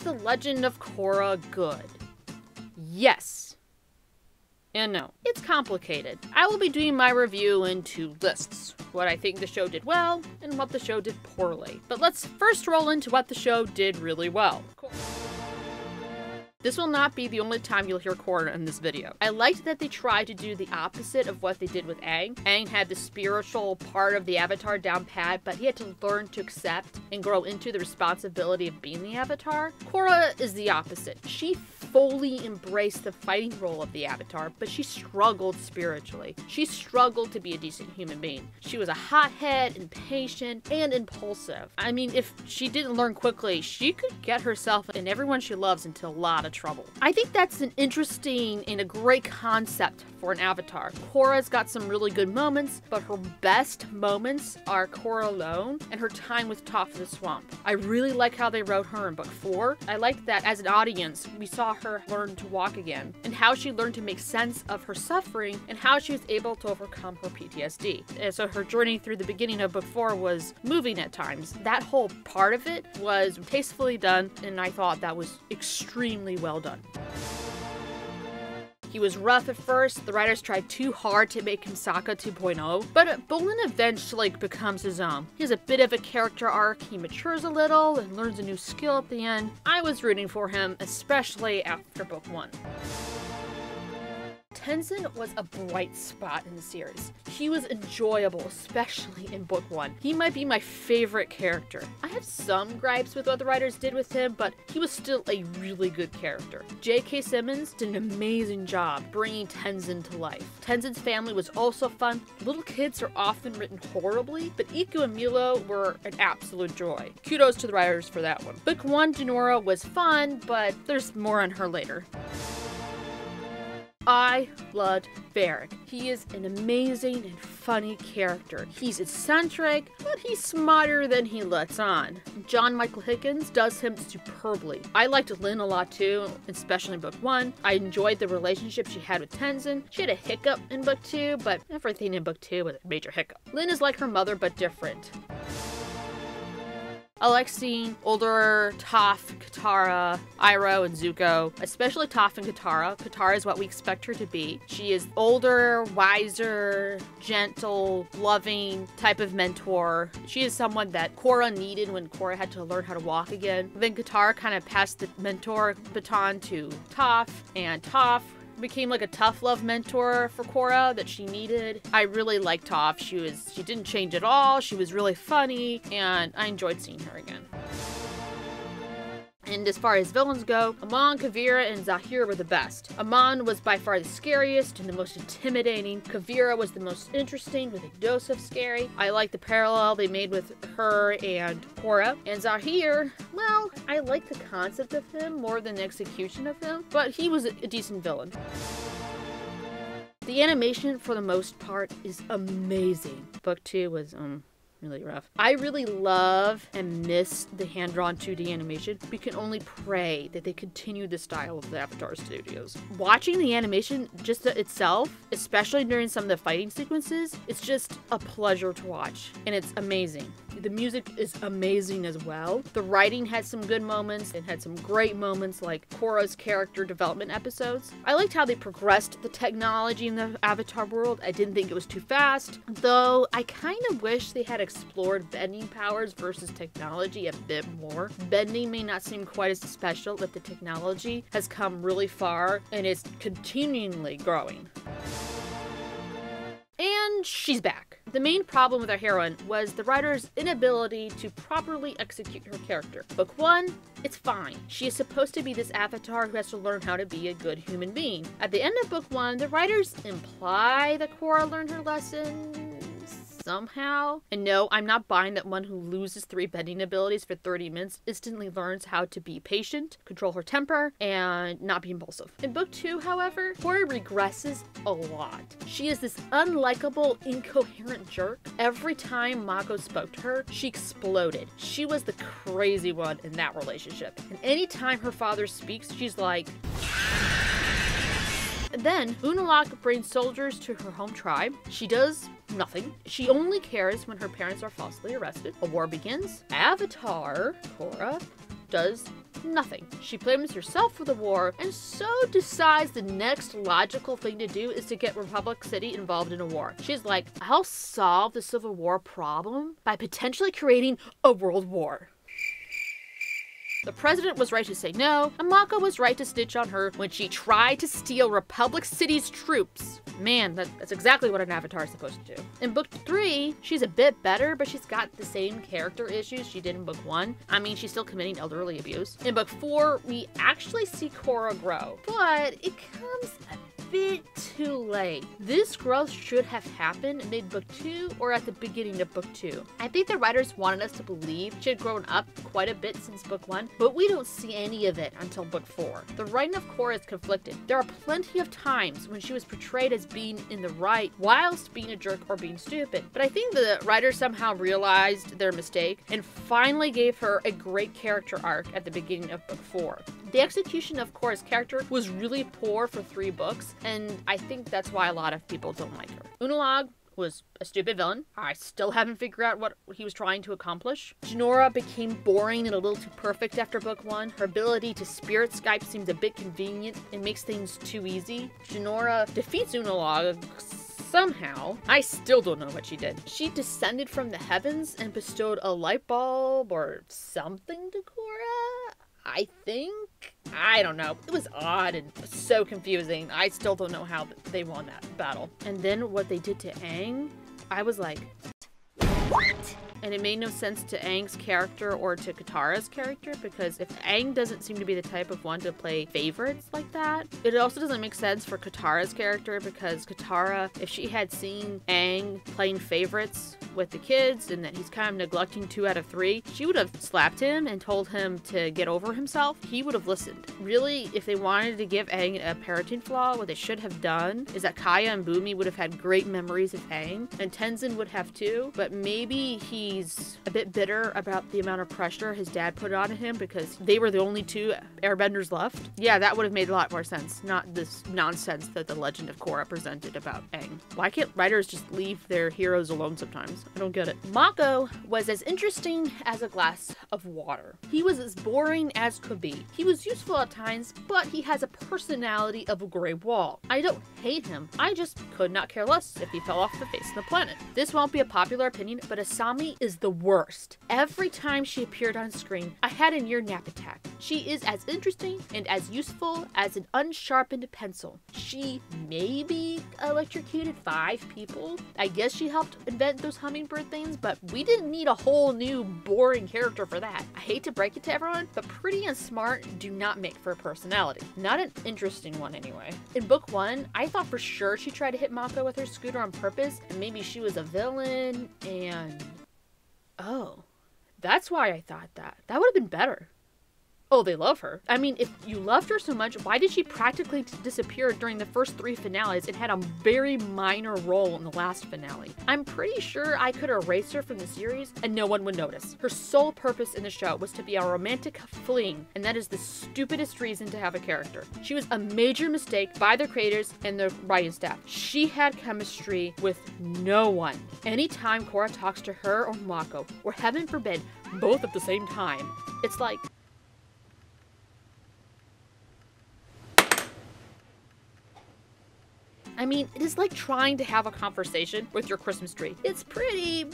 The Legend of Korra good? Yes. And no. It's complicated. I will be doing my review in 2 lists. What I think the show did well, and what the show did poorly. But let's first roll into what the show did really well. This will not be the only time you'll hear Korra in this video. I liked that they tried to do the opposite of what they did with Aang. Aang had the spiritual part of the Avatar down pat, but he had to learn to accept and grow into the responsibility of being the Avatar. Korra is the opposite. She fully embraced the fighting role of the Avatar, but she struggled spiritually. She struggled to be a decent human being. She was a hothead, impatient, and impulsive. I mean, if she didn't learn quickly, she could get herself and everyone she loves into a lot of trouble. I think that's an interesting and a great concept for an Avatar. Korra's got some really good moments, but her best moments are Korra alone and her time with Toph in the swamp. I really like how they wrote her in book 4. I liked that as an audience, we saw her learn to walk again, and how she learned to make sense of her suffering, and how she was able to overcome her PTSD. And so her journey through the beginning of book 4 was moving at times. That whole part of it was tastefully done, and I thought that was extremely well done. He was rough at first. The writers tried too hard to make him Sokka 2.0, but BOLIN eventually becomes his own. He has a bit of a character arc, he matures a little and learns a new skill at the end. I was rooting for him, especially after book 1. Tenzin was a bright spot in the series. He was enjoyable, especially in book 1. He might be my favorite character. I have some gripes with what the writers did with him, but he was still a really good character. J.K. Simmons did an amazing job bringing Tenzin to life. Tenzin's family was also fun. Little kids are often written horribly, but Iku and Milo were an absolute joy. Kudos to the writers for that one. Book 1, Denora was fun, but there's more on her later. I loved VARRICK. He is an amazing and funny character. He's eccentric, but he's smarter than he lets on. John Michael Hickens does him superbly. I liked Lin a lot too, especially in book 1. I enjoyed the relationship she had with Tenzin. She had a hiccup in book 2, but everything in book 2 was a major hiccup. Lin is like her mother, but different. I like seeing older Toph, Katara, Iroh, and Zuko, especially Toph and Katara. Katara is what we expect her to be. She is older, wiser, gentle, loving type of mentor. She is someone that Korra needed when Korra had to learn how to walk again. Then Katara kind of passed the mentor baton to Toph, and Toph became like a tough love mentor for Korra that she needed. I really liked Toph. She didn't change at all. She was really funny, and I enjoyed seeing her again. And as far as villains go, Amon, Kuvira, and ZAHEER were the best. Amon was by far the scariest and the most intimidating. Kuvira was the most interesting with a dose of scary. I like the parallel they made with her and Korra. And ZAHEER, well, I like the concept of him more than the execution of him, but he was a decent villain. The animation, for the most part, is amazing. Book 2 was, really rough. I really love and miss the hand-drawn 2D animation. We can only pray that they continue the style of the Avatar Studios. Watching the animation just itself, especially during some of the fighting sequences, it's just a pleasure to watch, and it's amazing. The music is amazing as well. The writing had some good moments and had some great moments like Korra's character development episodes. I liked how they progressed the technology in the Avatar world. I didn't think it was too fast, though I kind of wish they had explored bending powers versus technology a bit more. Bending may not seem quite as special if the technology has come really far and is continually growing. And she's back. The main problem with our heroine was the writer's inability to properly execute her character. Book 1, it's fine. She is supposed to be this avatar who has to learn how to be a good human being. At the end of book 1, the writers imply that Korra learned her lesson somehow. And no, I'm not buying that one who loses 3 bending abilities for 30 minutes instantly learns how to be patient, control her temper, and not be impulsive. In book 2, however, Korra regresses a lot. She is this unlikable, incoherent jerk. Every time Mako spoke to her, she exploded. She was the crazy one in that relationship. And anytime her father speaks, she's like... And then, Unalaq brings soldiers to her home tribe. She does nothing. She only cares when her parents are falsely arrested. A war begins. Avatar, Korra, does nothing. She blames herself for the war, and so decides the next logical thing to do is to get Republic City involved in a war. She's like, I'll solve the Civil War problem by potentially creating a world war. The president was right to say no, and Mako was right to snitch on her when she tried to steal Republic City's troops. Man, that's exactly what an avatar is supposed to do. In book 3, she's a bit better, but she's got the same character issues she did in book 1. I mean, she's still committing elderly abuse. In book 4, we actually see Korra grow, but it comes a bit too late. This growth should have happened in mid-book 2 or at the beginning of book 2. I think the writers wanted us to believe she had grown up quite a bit since book 1, but we don't see any of it until book 4. The writing of Korra is conflicted. There are plenty of times when she was portrayed as being in the right whilst being a jerk or being stupid, but I think the writers somehow realized their mistake and finally gave her a great character arc at the beginning of book 4. The execution of Korra's character was really poor for 3 books, and I think that's why a lot of people don't like her. Unalog was a stupid villain. I still haven't figured out what he was trying to accomplish. Jinora became boring and a little too perfect after book 1. Her ability to spirit Skype seems a bit convenient and makes things too easy. Jinora defeats Unalog somehow. I still don't know what she did. She descended from the heavens and bestowed a light bulb or something to Korra? I think? I don't know. It was odd and so confusing. I still don't know how they won that battle. And then what they did to Aang, I was like, what? And it made no sense to Aang's character or to Katara's character, because if Aang doesn't seem to be the type of one to play favorites like that, it also doesn't make sense for Katara's character, because Katara, if she had seen Aang playing favorites with the kids and that he's kind of neglecting 2 out of 3, she would have slapped him and told him to get over himself. He would have listened. Really, if they wanted to give Aang a parenting flaw, what they should have done is that Kaya and Bumi would have had great memories of Aang, and Tenzin would have too, but maybe he's a bit bitter about the amount of pressure his dad put on him because they were the only 2 airbenders left. Yeah, that would have made a lot more sense, not this nonsense that the Legend of Korra presented about Aang. Why can't writers just leave their heroes alone sometimes? I don't get it. Mako was as interesting as a glass of water. He was as boring as could be. He was useful at times, but he has a personality of a gray wall. I don't hate him. I just could not care less if he fell off the face of the planet. This won't be a popular opinion, but Asami is the worst. Every time she appeared on screen, I had a near nap attack. She is as interesting and as useful as an unsharpened pencil. She maybe electrocuted 5 people. I guess she helped invent those hummingbird things, but we didn't need a whole new boring character for that. I hate to break it to everyone, but pretty and smart do not make for a personality. Not an interesting one anyway. In book 1, I thought for sure she tried to hit Mako with her scooter on purpose, and maybe she was a villain, and oh, that's why I thought that. That would have been better. Oh, they love her. I mean, if you loved her so much, why did she practically disappear during the first 3 finales and had a very minor role in the last finale? I'm pretty sure I could erase her from the series and no one would notice. Her sole purpose in the show was to be a romantic fling, and that is the stupidest reason to have a character. She was a major mistake by the creators and the writing staff. She had chemistry with no one. Anytime Korra talks to her or Mako, or heaven forbid, both at the same time, it's like, I mean, it is like trying to have a conversation with your Christmas tree. It's pretty,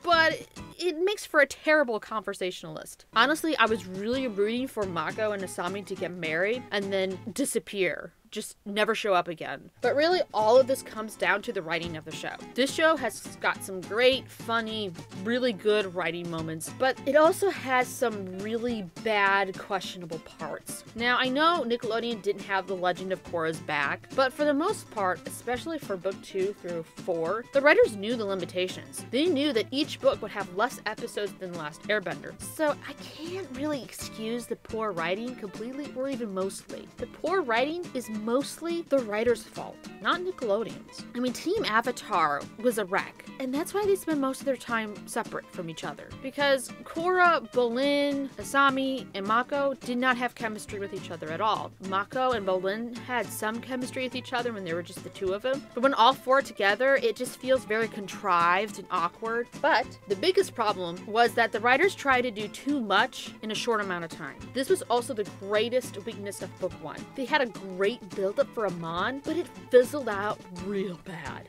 but it makes for a terrible conversationalist. Honestly, I was really rooting for Mako and Asami to get married and then disappear. Just never show up again. But really, all of this comes down to the writing of the show. This show has got some great, funny, really good writing moments, but it also has some really bad, questionable parts. Now, I know Nickelodeon didn't have The Legend of Korra's back, but for the most part, especially for book 2 through 4, the writers knew the limitations. They knew that each book would have less episodes than The Last Airbender. So I can't really excuse the poor writing completely or even mostly. The poor writing is mostly the writer's fault, not Nickelodeon's. I mean, Team Avatar was a wreck, and that's why they spend most of their time separate from each other. Because Korra, BOLIN, Asami, and Mako did not have chemistry with each other at all. Mako and BOLIN had some chemistry with each other when they were just the two of them, but when all four together, it just feels very contrived and awkward. But the biggest problem was that the writers tried to do too much in a short amount of time. This was also the greatest weakness of book 1. They had a great build-up for Amon, but it fizzled out real bad.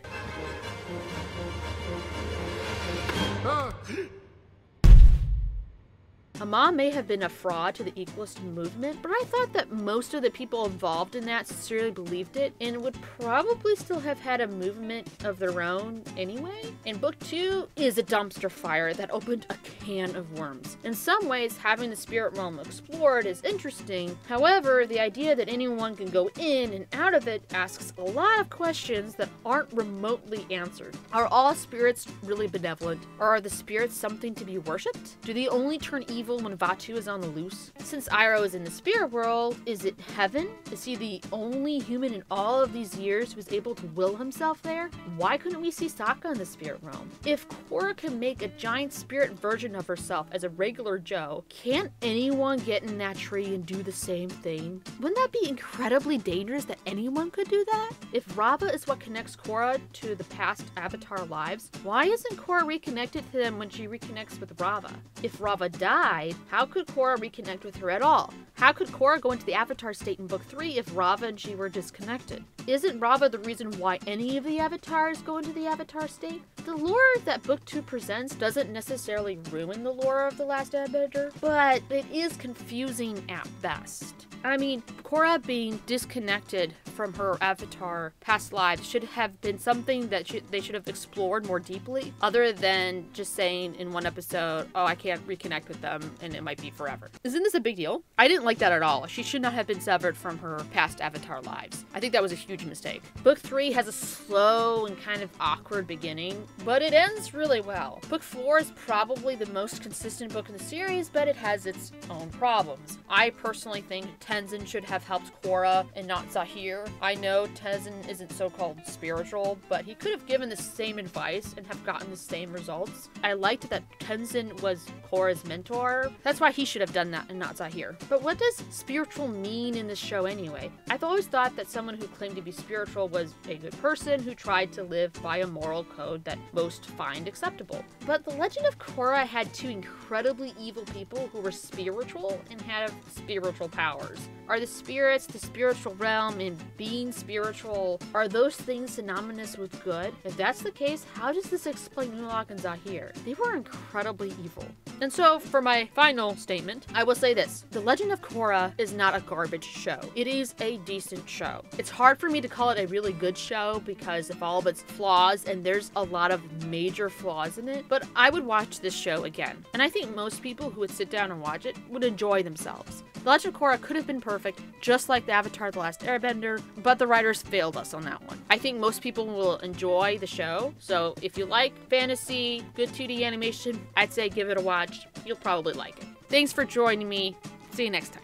Amon may have been a fraud to the equalist movement, but I thought that most of the people involved in that sincerely believed it and would probably still have had a movement of their own anyway. And book 2 is a dumpster fire that opened a can of worms. In some ways, having the spirit realm explored is interesting. However, the idea that anyone can go in and out of it asks a lot of questions that aren't remotely answered. Are all spirits really benevolent? Or are the spirits something to be worshipped? Do they only turn evil when Vaatu is on the loose? Since Iroh is in the spirit world, is it heaven? Is he the only human in all of these years who's able to will himself there? Why couldn't we see Sokka in the spirit realm? If Korra can make a giant spirit version of herself as a regular Joe, can't anyone get in that tree and do the same thing? Wouldn't that be incredibly dangerous that anyone could do that? If Rava is what connects Korra to the past Avatar lives, why isn't Korra reconnected to them when she reconnects with Rava? If Rava died, how could Korra reconnect with her at all? How could Korra go into the Avatar state in book 3 if Rava and she were disconnected? Isn't Rava the reason why any of the Avatars go into the Avatar state? The lore that book 2 presents doesn't necessarily ruin the lore of The Last Airbender, but it is confusing at best. I mean, Korra being disconnected from her Avatar past lives should have been something that they should have explored more deeply, other than just saying in one episode, oh, I can't reconnect with them and it might be forever. Isn't this a big deal? I didn't like that at all. She should not have been severed from her past Avatar lives. I think that was a huge mistake. Book 3 has a slow and kind of awkward beginning, but it ends really well. Book 4 is probably the most consistent book in the series, but it has its own problems. I personally think Tenzin should have helped Korra and not Zahir. I know Tenzin isn't so-called spiritual, but he could have given the same advice and have gotten the same results. I liked that Tenzin was Korra's mentor. That's why he should have done that and not Zahir. But what does spiritual mean in this show anyway? I've always thought that someone who claimed to be spiritual was a good person who tried to live by a moral code that most find acceptable. But The Legend of Korra had two incredibly evil people who were spiritual and had spiritual powers. Are the spirits, the spiritual realm, and being spiritual, are those things synonymous with good? If that's the case, how does this explain Nulak and Zahir? They were incredibly evil. And so, for my final statement, I will say this. The Legend of Korra is not a garbage show. It is a decent show. It's hard for me to call it a really good show because of all of its flaws, and there's a lot of major flaws in it, but I would watch this show again. And I think most people who would sit down and watch it would enjoy themselves. The Legend of Korra could have been perfect, just like the Avatar The Last Airbender, but the writers failed us on that one. I think most people will enjoy the show, so if you like fantasy, good 2D animation, I'd say give it a watch. You'll probably like it. Thanks for joining me. See you next time.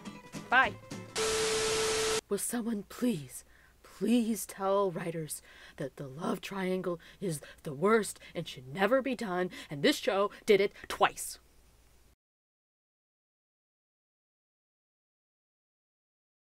Bye. Will someone please tell writers that the love triangle is the worst and should never be done, and this show did it twice.